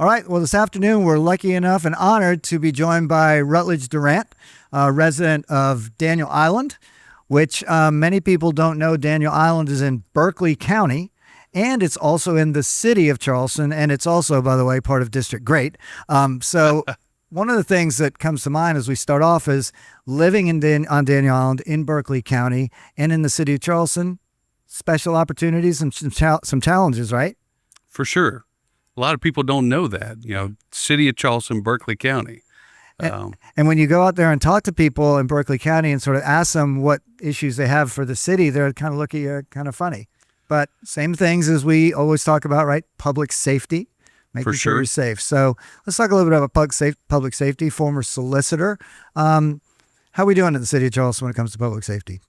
All right. Well, this afternoon, we're lucky enough and honored to be joined by Rutledge Durant, a resident of Daniel Island, which many people don't know. Daniel Island is in Berkeley County, and it's also in the city of Charleston, and it's also, by the way, part of District Great. So one of the things that comes to mind as we start off is living on Daniel Island in Berkeley County and in the city of Charleston, special opportunities and some challenges, right? For sure. A lot of people don't know that, city of Charleston, Berkeley County. And when you go out there and talk to people in Berkeley County and sort of ask them what issues they have for the city, they're kind of look at you kind of funny. But same things as we always talk about, right? Public safety, making sure you're safe. So let's talk a little bit about public safety. Former solicitor. How are we doing in the city of Charleston when it comes to public safety?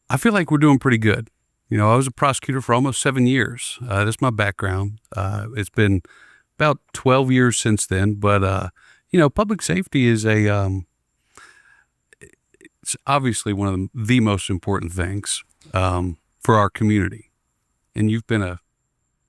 I feel like we're doing pretty good. I was a prosecutor for almost 7 years. That's my background. It's been about 12 years since then. But, public safety is it's obviously one of the most important things for our community. And you've been a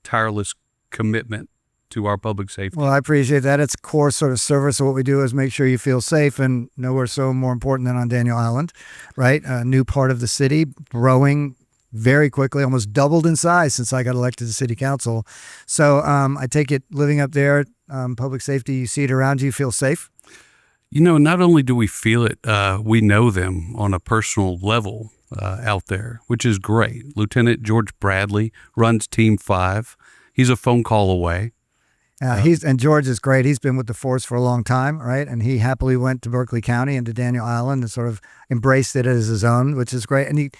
tireless commitment to our public safety. Well, I appreciate that. It's a core sort of service of what we do is make sure you feel safe, and nowhere so more important than on Daniel Island, right? A new part of the city, growing very quickly, almost doubled in size since I got elected to city council. So I take it living up there, public safety, you see it around you, feel safe? Not only do we feel it, we know them on a personal level out there, which is great. Lieutenant George Bradley runs Team 5. He's a phone call away. And George is great. He's been with the force for a long time, right? And he happily went to Berkeley County and to Daniel Island and sort of embraced it as his own, which is great. And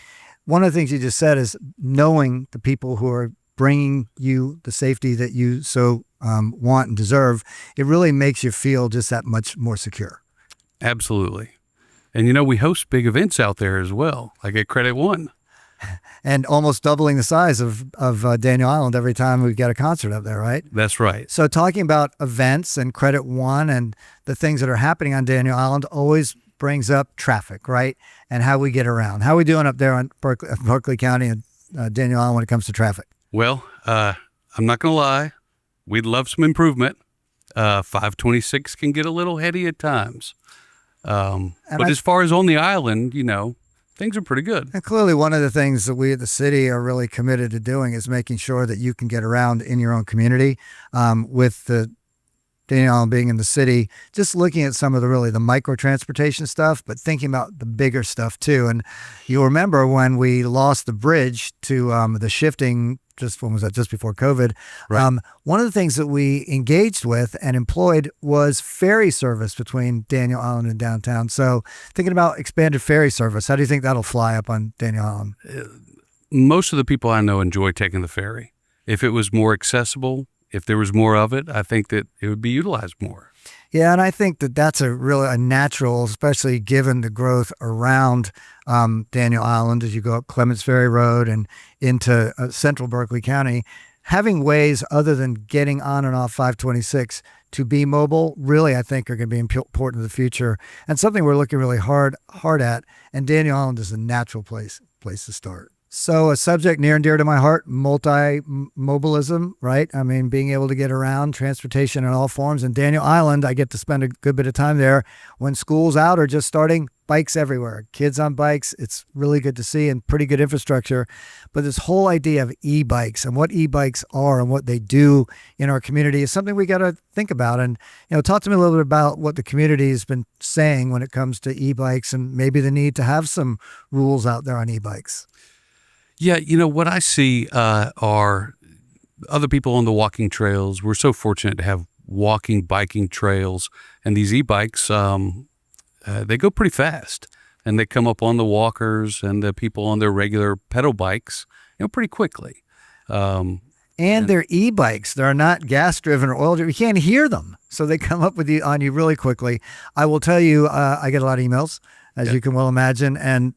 one of the things you just said is knowing the people who are bringing you the safety that you so want and deserve. It really makes you feel just that much more secure. Absolutely. And, we host big events out there as well, like at Credit One. And almost doubling the size of Daniel Island every time we get a concert up there, right? That's right. So talking about events and Credit One and the things that are happening on Daniel Island always brings up traffic, right? And how we get around. How are we doing up there on Berkeley County and Daniel Island when it comes to traffic? Well, I'm not going to lie. We'd love some improvement. 526 can get a little heady at times. But as far as on the island, things are pretty good. And clearly one of the things that we at the city are really committed to doing is making sure that you can get around in your own community with the Daniel Island being in the city, just looking at some of the micro transportation stuff, but thinking about the bigger stuff too. And you'll remember when we lost the bridge to the shifting, when was that? Just before COVID. Right. One of the things that we engaged with and employed was ferry service between Daniel Island and downtown. So thinking about expanded ferry service, how do you think that'll fly up on Daniel Island? Most of the people I know enjoy taking the ferry. If it was more accessible, if there was more of it, I think that it would be utilized more. Yeah, and I think that that's a natural, especially given the growth around Daniel Island as you go up Clements Ferry Road and into central Berkeley County. Having ways other than getting on and off 526 to be mobile really, I think, are going to be important in the future and something we're looking really hard at. And Daniel Island is a natural place to start. So a subject near and dear to my heart, multi-mobilism, right? I mean, being able to get around, transportation in all forms. And Daniel Island, I get to spend a good bit of time there when school's out or just starting, bikes everywhere, kids on bikes. It's really good to see and pretty good infrastructure. But this whole idea of e-bikes and what e-bikes are and what they do in our community is something we got to think about. And, talk to me a little bit about what the community has been saying when it comes to e-bikes and maybe the need to have some rules out there on e-bikes. Yeah, what I see are other people on the walking trails. We're so fortunate to have biking trails, and these e-bikes, they go pretty fast, and they come up on the walkers and the people on their regular pedal bikes, pretty quickly. And they're e-bikes. They're not gas-driven or oil-driven. You can't hear them, so they come up on you really quickly. I will tell you, I get a lot of emails, as you can well imagine, and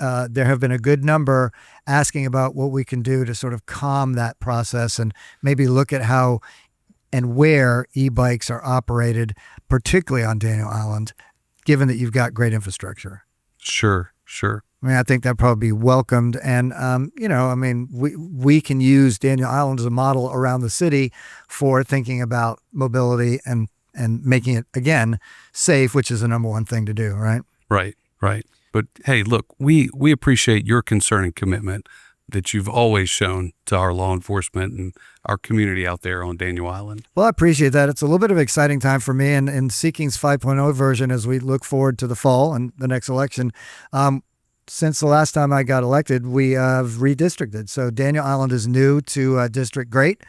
there have been a good number asking about what we can do to sort of calm that process and maybe look at how and where e-bikes are operated, particularly on Daniel Island, given that you've got great infrastructure. Sure. I mean, I think that probably be welcomed. And, I mean, we can use Daniel Island as a model around the city for thinking about mobility and making it, again, safe, which is the number one thing to do, right? Right, right. But hey, look, we appreciate your concern and commitment that you've always shown to our law enforcement and our community out there on Daniel Island. Well, I appreciate that. It's a little bit of an exciting time for me and Seeking's 5.0 version as we look forward to the fall and the next election. Since the last time I got elected, we have redistricted. So Daniel Island is new to District Great.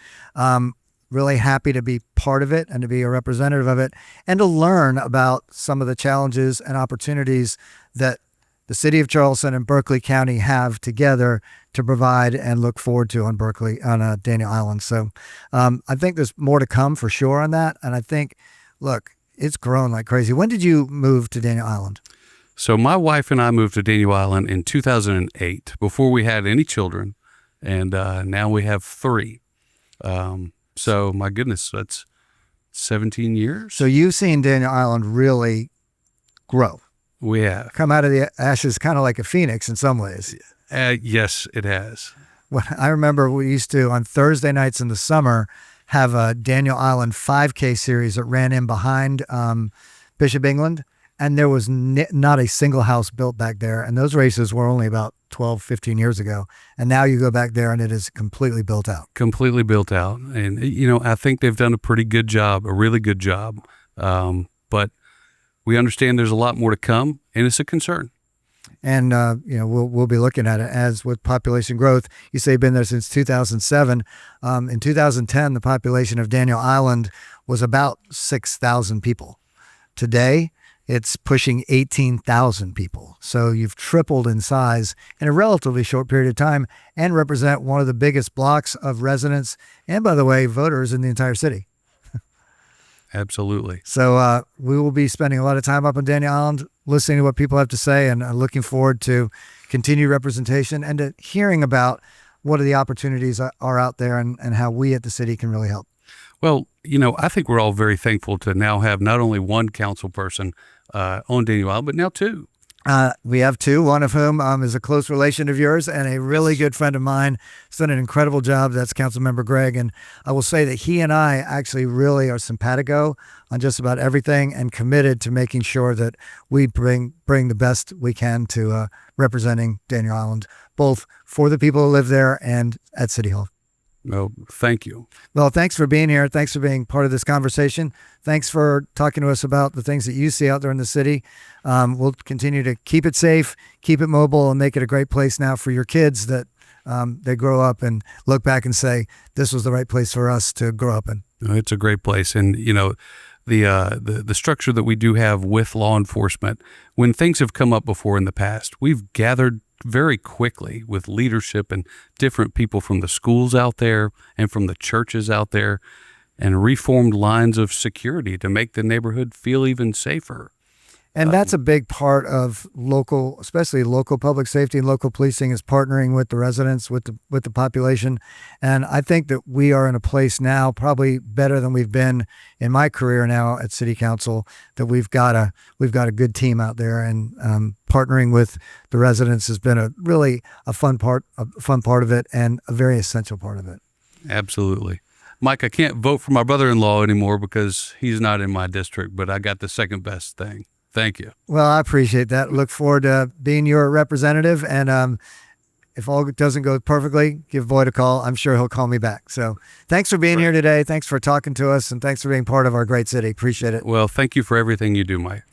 Really happy to be part of it and to be a representative of it and to learn about some of the challenges and opportunities that the city of Charleston and Berkeley County have together to provide and look forward to on Daniel Island. So I think there's more to come for sure on that. And I think, look, it's grown like crazy. When did you move to Daniel Island? So my wife and I moved to Daniel Island in 2008, before we had any children, and now we have 3. So my goodness, that's 17 years. So you've seen Daniel Island really grow. We have. Come out of the ashes kind of like a phoenix in some ways. Yes, it has. Well, I remember we used to, on Thursday nights in the summer, have a Daniel Island 5K series that ran in behind Bishop England. And there was not a single house built back there. And those races were only about 12, 15 years ago. And now you go back there and it is completely built out. Completely built out. And, I think they've done a pretty good job, a really good job. But we understand there's a lot more to come, and it's a concern. And, we'll be looking at it as with population growth. You say you've been there since 2007. In 2010, the population of Daniel Island was about 6,000 people. Today, it's pushing 18,000 people. So you've tripled in size in a relatively short period of time and represent one of the biggest blocks of residents and, by the way, voters in the entire city. Absolutely. So we will be spending a lot of time up on Daniel Island, listening to what people have to say, and looking forward to continued representation and to hearing about what are the opportunities are out there and how we at the city can really help. Well, I think we're all very thankful to now have not only one council person on Daniel Island, but now 2. We have 2, one of whom is a close relation of yours and a really good friend of mine. He's done an incredible job. That's Councilmember Greg. And I will say that he and I actually really are simpatico on just about everything and committed to making sure that we bring the best we can to representing Daniel Island, both for the people who live there and at City Hall. No, thank you. Well, thanks for being here. Thanks for being part of this conversation. Thanks for talking to us about the things that you see out there in the city. We'll continue to keep it safe, keep it mobile, and make it a great place now for your kids that they grow up and look back and say, this was the right place for us to grow up in. It's a great place. And, the structure that we do have with law enforcement, when things have come up before in the past, we've gathered very quickly with leadership and different people from the schools out there and from the churches out there and reformed lines of security to make the neighborhood feel even safer. And that's a big part of especially local public safety and local policing, is partnering with the residents, with the population. And I think that we are in a place now, probably better than we've been in my career now at City Council, that we've got a good team out there, and partnering with the residents has been a fun part of it and a very essential part of it. Absolutely. Mike, I can't vote for my brother-in-law anymore because he's not in my district, but I got the second best thing. Thank you. Well, I appreciate that. Look forward to being your representative. And if all doesn't go perfectly, give Boyd a call. I'm sure he'll call me back. So thanks for being here today. Thanks for talking to us. And thanks for being part of our great city. Appreciate it. Well, thank you for everything you do, Mike.